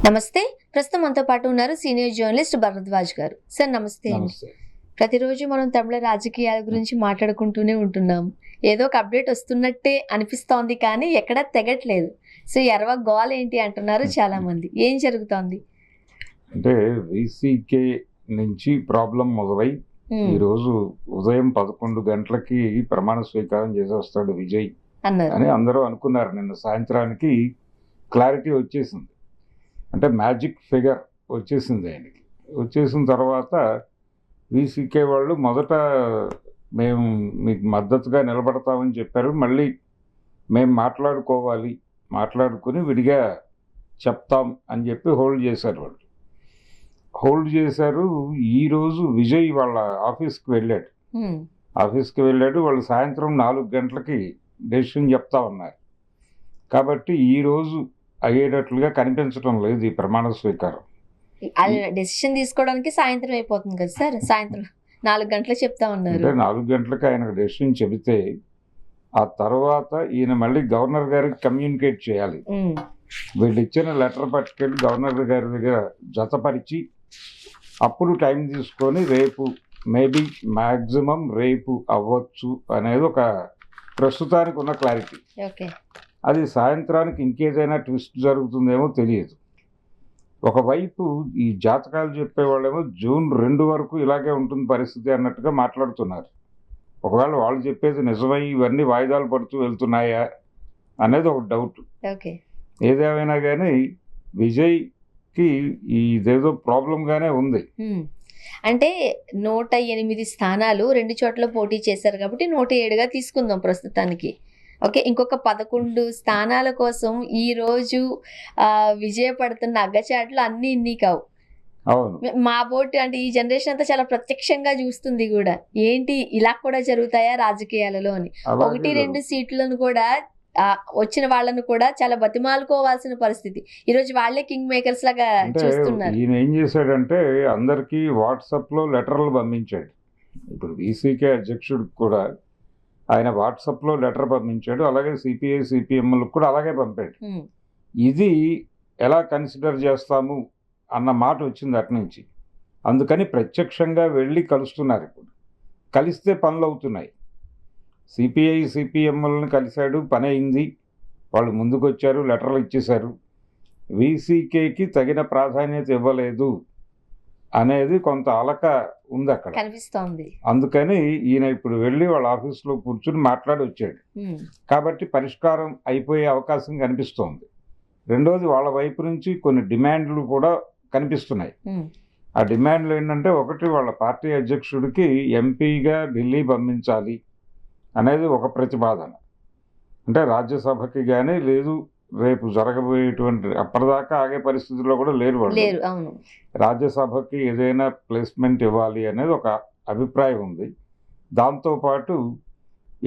నమస్తే. ప్రస్తుతం మనతో పాటు ఉన్నారు సీనియర్ జర్నలిస్ట్ భరద్వాజ్ గారు. సార్ నమస్తే అండి. నమస్తే. ప్రతిరోజు మనం తమిళ రాజకీయాల గురించి మాట్లాడుకుంటూనే ఉంటున్నాం. ఏదో ఒక అప్డేట్ వస్తున్నట్టే అనిపిస్తోంది కానీ ఎక్కడా తెగట్లేదు. సో ఎర్వ గోల ఏంటి అంటున్నారు చాలా మంది. ఏం జరుగుతోంది? అంటే వీసీకే నుంచి ప్రాబ్లం మొదలై ఈరోజు ఉదయం 11 గంటలకి ప్రమాణ స్వీకారం చేసేస్తాడు విజయ్ అన్నారు. అని అందరూ అనుకున్నారు. నిన్న సాయంత్రానికి క్లారిటీ వచ్చేసింది. అంటే మ్యాజిక్ ఫిగర్ వచ్చేసింది ఆయనకి. వచ్చేసిన తర్వాత వీసీకే వాళ్ళు మొదట మేము మీకు మద్దతుగా నిలబడతామని చెప్పారు. మళ్ళీ మేము మాట్లాడుకుని విడిగా చెప్తాం అని చెప్పి హోల్డ్ చేశారు వాళ్ళు. హోల్డ్ చేశారు. ఈరోజు విజయ్ వాళ్ళ ఆఫీస్కి వెళ్ళాడు. వాళ్ళు సాయంత్రం 4 గంటలకి డెసిషన్ చెప్తా ఉన్నారు. కాబట్టి ఈరోజు అయ్యేటట్లుగా కనిపించడం లేదు ఈ ప్రమాణ స్వీకారం. డెసిషన్ తీసుకోవడానికి సాయంత్రం అయిపోతుంది కదా సార్. సాయంత్రం 4 గంటలకు చెప్తా ఉన్నారు. అంటే 4 గంటలకి ఆయనకు డెసిషన్ చెబితే ఆ తర్వాత ఈయన మళ్ళీ గవర్నర్ గారికి కమ్యూనికేట్ చేయాలి. వీళ్ళు ఇచ్చిన లెటర్ పట్టుకెళ్ళి గవర్నర్ గారి దగ్గర జతపరిచి అప్పుడు టైం తీసుకొని రేపు మేబీ మ్యాక్సిమం రేపు అవ్వచ్చు అనేది ఒక ప్రస్తుతానికి ఉన్న క్లారిటీ. అది సాయంత్రానికి ఇంకేదైనా ట్విస్ట్ జరుగుతుందేమో తెలియదు. ఒకవైపు ఈ జాతకాలు చెప్పేవాళ్ళేమో జూన్ 2 వరకు ఇలాగే ఉంటుంది పరిస్థితి అన్నట్టుగా మాట్లాడుతున్నారు. ఒకవేళ వాళ్ళు చెప్పేది నిజమై ఇవన్నీ వాయిదాలు పడుతూ వెళ్తున్నాయా అనేది ఒక డౌట్. ఏదేమైనా కానీ విజయ్కి ఇదేదో ప్రాబ్లంగానే ఉంది. అంటే 108 స్థానాలు 2 చోట్ల పోటీ చేశారు కాబట్టి 107గా తీసుకుందాం ప్రస్తుతానికి. ఓకే, ఇంకొక 11 స్థానాల కోసం ఈ రోజు విజయపడుతున్న అగ్గచాట్లు అన్ని ఇన్ని కావు. మా బోట్ అంటే ఈ జనరేషన్ అంతా చాలా ప్రత్యక్షంగా చూస్తుంది కూడా. ఏంటి ఇలా కూడా జరుగుతాయా రాజకీయాలలో అని. 1-2 సీట్లను కూడా వచ్చిన వాళ్ళను కూడా చాలా బతిమాలుకోవాల్సిన పరిస్థితి. ఈ రోజు వాళ్ళే కింగ్ మేకర్స్ లాగా చూస్తున్నారు. ఈయన ఏం చేశాడంటే అందరికి వాట్సాప్ లో లెటర్లు పంపించాడు. ఇప్పుడు వీసీకే అధ్యక్షుడికి కూడా ఆయన వాట్సాప్ లో లెటర్ పంపించాడు. అలాగే సిపిఐ సిపిఎంలకు కూడా అలాగే పంపాడు. ఇది ఎలా కన్సిడర్ చేస్తాము అన్న మాట వచ్చింది అటు నుంచి. అందుకని ప్రత్యక్షంగా వెళ్ళి కలుస్తున్నారు. ఇప్పుడు కలిస్తే పనులు అవుతున్నాయి. సిపిఐ సిపిఎంలను కలిశాడు, పని అయింది. వాళ్ళు ముందుకు వచ్చారు, లెటర్లు ఇచ్చేశారు. వీసీకేకి తగిన ప్రాధాన్యత ఇవ్వలేదు అనేది కొంత అలక ఉంది అక్కడ కనిపిస్తోంది. అందుకని ఈయన ఇప్పుడు వెళ్ళి వాళ్ళ ఆఫీస్లో కూర్చుని మాట్లాడి వచ్చాడు. కాబట్టి పరిష్కారం అయిపోయే అవకాశం కనిపిస్తోంది. రెండోది వాళ్ళ వైపు నుంచి కొన్ని డిమాండ్లు కూడా కనిపిస్తున్నాయి. ఆ డిమాండ్లు ఏంటంటే, ఒకటి వాళ్ళ పార్టీ అధ్యక్షుడికి ఎంపీగా ఢిల్లీ పంపించాలి అనేది ఒక ప్రతిపాదన. అంటే రాజ్యసభకి కానీ లేదు, రేపు జరగబోయేటువంటి అప్పటిదాకా ఆగే పరిస్థితుల్లో కూడా లేరు వాళ్ళు. రాజ్యసభకి ఏదైనా ప్లేస్మెంట్ ఇవ్వాలి అనేది ఒక అభిప్రాయం ఉంది. దాంతోపాటు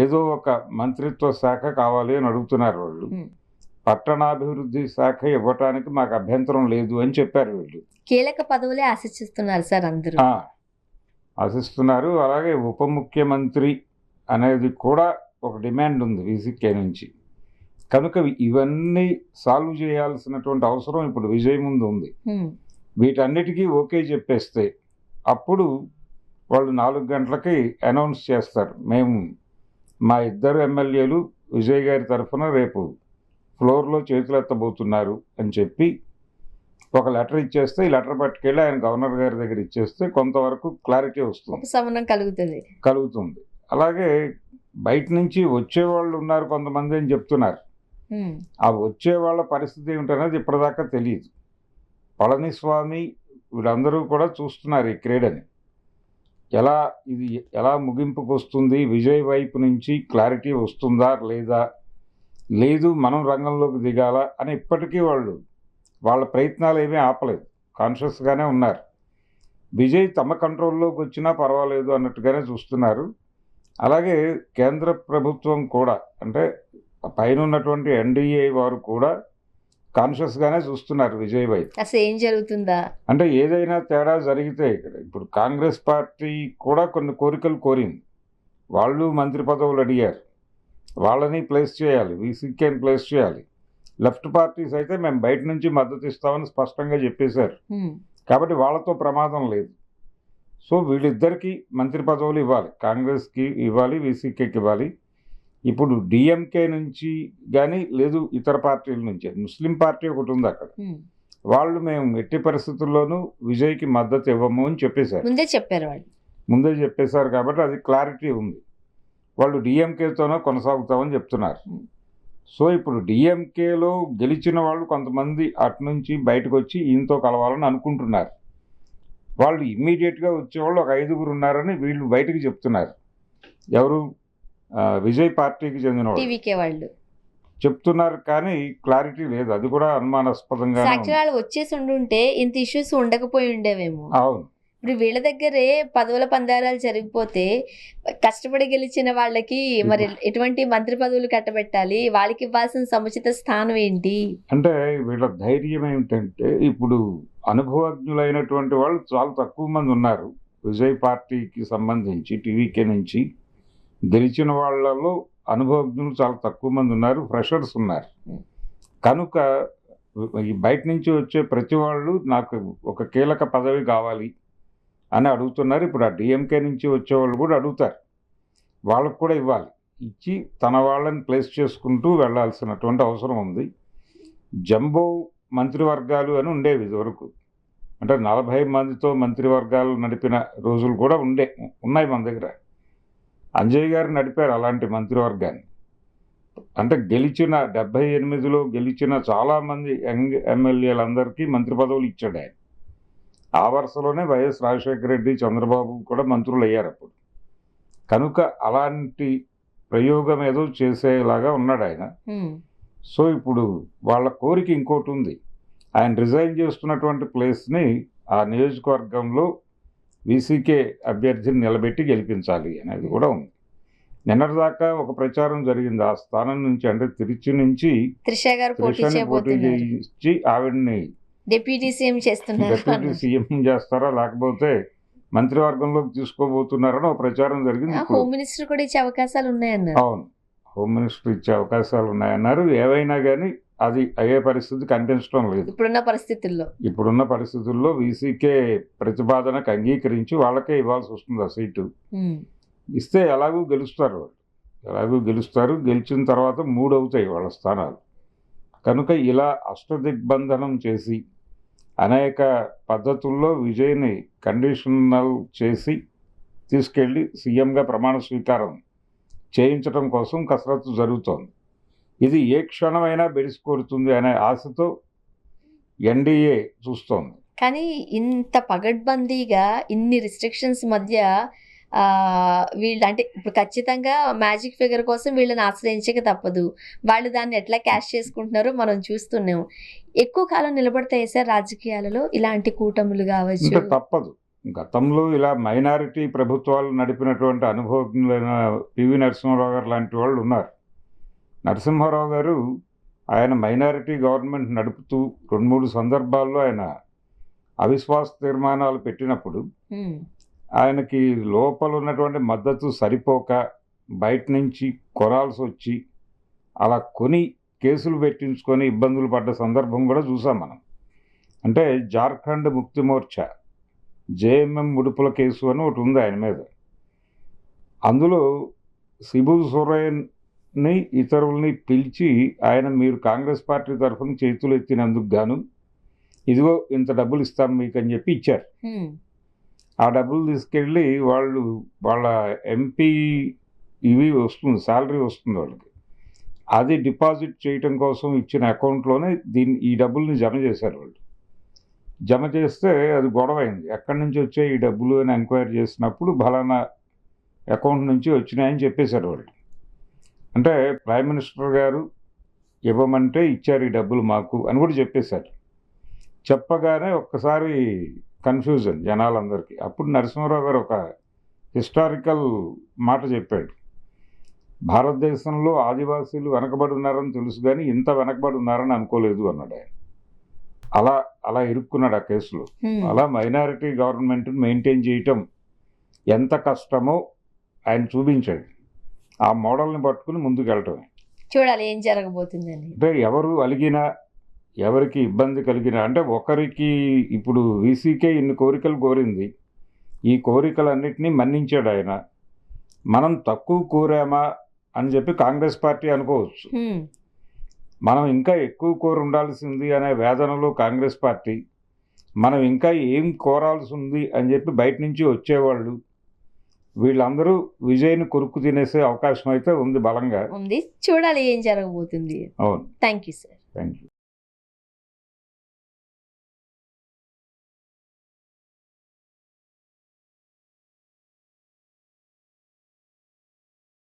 ఏదో ఒక మంత్రిత్వ శాఖ కావాలి అని అడుగుతున్నారు వాళ్ళు. పట్టణాభివృద్ధి శాఖ ఇవ్వటానికి మాకు అభ్యంతరం లేదు అని చెప్పారు వీళ్ళు. కీలక పదవులే ఆశిస్తున్నారు సార్ అందరూ. ఆశిస్తున్నారు. అలాగే ఉప ముఖ్యమంత్రి అనేది కూడా ఒక డిమాండ్ ఉంది వీసీకే నుంచి. కనుక ఇవన్నీ సాల్వ్ చేయాల్సినటువంటి అవసరం ఇప్పుడు విజయ్ ముందు ఉంది. వీటన్నిటికీ ఓకే చెప్పేస్తే అప్పుడు వాళ్ళు 4 గంటలకి అనౌన్స్ చేస్తారు, మేము మా 2 ఎమ్మెల్యేలు విజయ్ గారి తరఫున రేపు ఫ్లోర్లో చేతులు ఎత్తబోతున్నారు అని చెప్పి ఒక లెటర్ ఇచ్చేస్తే, ఈ లెటర్ పట్టుకెళ్ళి ఆయన గవర్నర్ గారి దగ్గర ఇచ్చేస్తే కొంతవరకు క్లారిటీ వస్తుంది, కలుగుతుంది. అలాగే బయట నుంచి వచ్చేవాళ్ళు ఉన్నారు కొంతమంది అని చెప్తున్నారు. ఆ వచ్చే వాళ్ళ పరిస్థితి ఏమిటనేది ఇప్పటిదాకా తెలియదు. పళనిస్వామి వీళ్ళందరూ కూడా చూస్తున్నారు ఈ క్రీడని. ఇది ఎలా ముగింపుకు వస్తుంది, విజయ్ వైపు నుంచి క్లారిటీ వస్తుందా లేదా, లేదు మనం రంగంలోకి దిగాలా అని ఇప్పటికీ వాళ్ళ ప్రయత్నాలు ఏమీ ఆపలేదు, కాన్షియస్గానే ఉన్నారు. విజయ్ తమ కంట్రోల్లోకి వచ్చినా పర్వాలేదు అన్నట్టుగానే చూస్తున్నారు. అలాగే కేంద్ర ప్రభుత్వం కూడా, అంటే పైన ఉన్నటువంటి ఎన్డీఏ వారు కూడా కాన్షియస్గానే చూస్తున్నారు విజయ్ వైపు. అసలు ఏం జరుగుతుందా అంటే ఏదైనా తేడా జరిగితే ఇప్పుడు కాంగ్రెస్ పార్టీ కూడా కొన్ని కోరికలు కోరింది. వాళ్ళు మంత్రి పదవులు అడిగారు, వాళ్ళని ప్లేస్ చేయాలి, వీసీకేని ప్లేస్ చేయాలి. లెఫ్ట్ పార్టీస్ అయితే మేము బయట నుంచి మద్దతు ఇస్తామని స్పష్టంగా చెప్పేశారు. ఉమ్, కాబట్టి వాళ్ళతో ప్రమాదం లేదు. సో వీళ్ళిద్దరికీ మంత్రి పదవులు ఇవ్వాలి, కాంగ్రెస్కి ఇవ్వాలి, వీసీకేకి ఇవ్వాలి. ఇప్పుడు డిఎంకే నుంచి కానీ లేదు ఇతర పార్టీల నుంచి, ముస్లిం పార్టీ ఒకటి ఉంది అక్కడ, ఉమ్. వాళ్ళు మేము ఎట్టి పరిస్థితుల్లోనూ విజయ్కి మద్దతు ఇవ్వము అని చెప్పేశారు. ముందే చెప్పారు వాళ్ళు. ముందే చెప్పేశారు కాబట్టి అది క్లారిటీ ఉంది. వాళ్ళు డిఎంకేతోనే కొనసాగుతామని చెప్తున్నారు. ఉమ్. సో ఇప్పుడు డిఎంకేలో గెలిచిన వాళ్ళు కొంతమంది అటు నుంచి బయటకు వచ్చి ఈయనతో కలవాలని అనుకుంటున్నారు. వాళ్ళు ఇమ్మీడియట్గా వచ్చేవాళ్ళు ఒక 5గురు ఉన్నారని వీళ్ళు బయటకు చెప్తున్నారు. ఎవరు? విజయ్ పార్టీకి చెందిన వాళ్ళు టీవీకే వాళ్ళు చెప్తున్నారు, కానీ క్లారిటీ లేదు. అది కూడా అనుమానాస్పదంగా యాక్చువల్ వాళ్ళు వచ్చేసి ఉండుంటే ఇంత ఇష్యూస్ ఉండకపోయి ఉండేవేమో. అవును. ఇప్పుడు వీళ్ళ దగ్గరే పదవుల పందారాలు జరిగిపోతే కష్టపడి గెలిచిన వాళ్ళకి మరి ఎటువంటి మంత్రి పదవులు కట్టబెట్టాలి, వాళ్ళకి ఇవ్వాల్సిన సముచిత స్థానం ఏంటి? అంటే వీళ్ళ ధైర్యం ఏమిటంటే ఇప్పుడు అనుభవజ్ఞులైనటువంటి వాళ్ళు చాలా తక్కువ మంది ఉన్నారు. విజయ్ పార్టీకి సంబంధించి టీవీకే నుంచి గెలిచిన వాళ్ళలో అనుభవజ్ఞులు చాలా తక్కువ మంది ఉన్నారు, ఫ్రెషర్స్ ఉన్నారు. కనుక ఈ బయట నుంచి వచ్చే ప్రతి వాళ్ళు నాకు ఒక కీలక పదవి కావాలి అని అడుగుతున్నారు. ఇప్పుడు ఆ డిఎంకే నుంచి వచ్చేవాళ్ళు కూడా అడుగుతారు, వాళ్ళకు కూడా ఇవ్వాలి. ఇచ్చి తన వాళ్ళని ప్లేస్ చేసుకుంటూ వెళ్ళాల్సినటువంటి అవసరం ఉంది. జంబో మంత్రివర్గాలు అని ఉండేవి ఇదివరకు, అంటే 40 మందితో మంత్రివర్గాలు నడిపిన రోజులు కూడా ఉన్నాయి మన దగ్గర. అంజయ్ గారు నడిపారు అలాంటి మంత్రివర్గాన్ని. అంటే గెలిచిన 78లో గెలిచిన చాలామంది యంగ్ ఎమ్మెల్యేలందరికీ మంత్రి పదవులు ఇచ్చాడు ఆయన. ఆ వరుసలోనే వైఎస్ రాజశేఖర రెడ్డి, చంద్రబాబు కూడా మంత్రులు అయ్యారు అప్పుడు. కనుక అలాంటి ప్రయోగం ఏదో చేసేలాగా ఉన్నాడు ఆయన. సో ఇప్పుడు వాళ్ళ కోరిక ఇంకోటి ఉంది, ఆయన రిజైన్ చేస్తున్నటువంటి ప్లేస్ని ఆ నియోజకవర్గంలో వీసీకే అభ్యర్థిని నిలబెట్టి గెలిపించాలి అనేది కూడా ఉంది. నిన్నటిదాకా ఒక ప్రచారం జరిగింది ఆ స్థానం నుంచి, అంటే తిరుచి నుంచి త్రిషని పోటీ చేయించి ఆవిడ్ని డిప్యూటీ సీఎం డిప్యూటీ సీఎం చేస్తారా లేకపోతే మంత్రివర్గంలోకి తీసుకోబోతున్నారని ఒక ప్రచారం జరిగింది. హోమ్ మినిస్టర్ కూడా ఇచ్చే అవకాశాలు ఉన్నాయన్నారు. అవును, హోమ్ మినిస్టర్ ఇచ్చే అవకాశాలు ఉన్నాయన్నారు. ఏవైనా కానీ అది అయ్యే పరిస్థితి కనిపించడం లేదు ఇప్పుడున్న పరిస్థితుల్లో. వీసీకే ప్రతిపాదనకు అంగీకరించి వాళ్ళకే ఇవ్వాల్సి వస్తుంది ఆ సీటు. ఇస్తే ఎలాగూ గెలుస్తారు వాళ్ళు, గెలిచిన తర్వాత 3 అవుతాయి వాళ్ళ స్థానాలు. కనుక ఇలా అష్టదిగ్బంధనం చేసి అనేక పద్ధతుల్లో విజయ్ని కండిషనల్ చేసి తీసుకెళ్ళి సీఎంగా ప్రమాణ స్వీకారం చేయించడం కోసం కసరత్తు జరుగుతోంది. ఇది ఏ క్షణమైనా బెడిసికొడుతుంది అనే ఆశతో ఎన్డీఏ చూస్తోంది. కానీ ఇంత పగడ్బందీగా ఇన్ని రిస్ట్రిక్షన్స్ మధ్య వీళ్ళు అంటే ఇప్పుడు ఖచ్చితంగా మ్యాజిక్ ఫిగర్ కోసం వీళ్ళని ఆశ్రయించక తప్పదు. వాళ్ళు దాన్ని ఎట్లా క్యాష్ చేసుకుంటున్నారో మనం చూస్తున్నాం. ఎక్కువ కాలం నిలబడతాయి సార్ రాజకీయాలలో ఇలాంటి కూటములు కావచ్చు. తప్పదు. గతంలో ఇలా మైనారిటీ ప్రభుత్వాలు నడిపినటువంటి అనుభవజ్ఞులైన పివి నరసింహారావు గారు లాంటి వాళ్ళు ఉన్నారు. నరసింహారావు గారు ఆయన మైనారిటీ గవర్నమెంట్ నడుపుతూ 2-3 సందర్భాల్లో ఆయన అవిశ్వాస తీర్మానాలు పెట్టినప్పుడు ఆయనకి లోపల ఉన్నటువంటి మద్దతు సరిపోక బయట నుంచి కొనాల్సి వచ్చి అలా కొని కేసులు పెట్టించుకొని ఇబ్బందులు పడ్డ సందర్భం కూడా చూసాం మనం. అంటే జార్ఖండ్ ముక్తి మోర్చా జేఎంఎం ముడుపుల కేసు అని ఒకటి ఉంది ఆయన మీద. అందులో శిబు సోరెన్ని ఇతరుల్ని పిలిచి ఆయన మీరు కాంగ్రెస్ పార్టీ తరఫున చేతులు ఎత్తినందుకు గాను ఇదిగో ఇంత డబ్బులు ఇస్తాం మీకు అని చెప్పి ఇచ్చారు. ఆ డబ్బులు తీసుకెళ్ళి వాళ్ళ ఎంపీ వస్తుంది, శాలరీ వస్తుంది వాళ్ళకి, అది డిపాజిట్ చేయటం కోసం ఇచ్చిన అకౌంట్లోనే ఈ డబ్బుల్ని జమ చేశారు వాళ్ళు. జమ చేస్తే అది గొడవైంది, ఎక్కడి నుంచి వచ్చాయి ఈ డబ్బులు అని ఎంక్వైరీ చేసినప్పుడు ఫలానా అకౌంట్ నుంచి వచ్చినాయని చెప్పేశారు వాళ్ళు. అంటే ప్రైమ్ మినిస్టర్ గారు ఇవ్వమంటే ఇచ్చారు ఈ డబ్బులు మాకు అని కూడా చెప్పేశారు. చెప్పగానే ఒక్కసారి కన్ఫ్యూజన్ జనాలందరికీ. అప్పుడు నరసింహారావు గారు ఒక హిస్టారికల్ మాట చెప్పాడు, భారతదేశంలో ఆదివాసీలు వెనకబడి ఉన్నారని తెలుసు కానీ ఇంత వెనకబడి ఉన్నారని అనుకోలేదు అన్నాడు ఆయన. అలా ఇరుక్కున్నాడు ఆ కేసులో. అలా మైనారిటీ గవర్నమెంట్ని మెయింటైన్ చేయటం ఎంత కష్టమో ఆయన చూపించాడు. ఆ మోడల్ని పట్టుకుని ముందుకు వెళ్ళటమే. చూడాలి ఏం జరగబోతుందని. అంటే ఎవరు అలిగినా, ఎవరికి ఇబ్బంది కలిగినా, అంటే ఒకరికి ఇప్పుడు వీసీకే ఇన్ని కోరికలు కోరింది. ఈ కోరికలన్నిటినీ మన్నించాడు ఆయన. మనం తక్కువ కోరామా అని చెప్పి కాంగ్రెస్ పార్టీ అనుకోవచ్చు. హ్మ్. మనం ఇంకా ఎక్కువ కోరి ఉండాల్సింది అనే వేదనలో కాంగ్రెస్ పార్టీ, మనం ఇంకా ఏం కోరాల్సి ఉంది అని చెప్పి బయట నుంచి వచ్చేవాళ్ళు, వీళ్ళందరూ విజయ్ని కొరుక్కు తినేసే అవకాశం అయితే ఉంది బలంగా. ఉంది. చూడాలి ఏం జరగబోతుంది. అవును. Thank you sir. Thank you.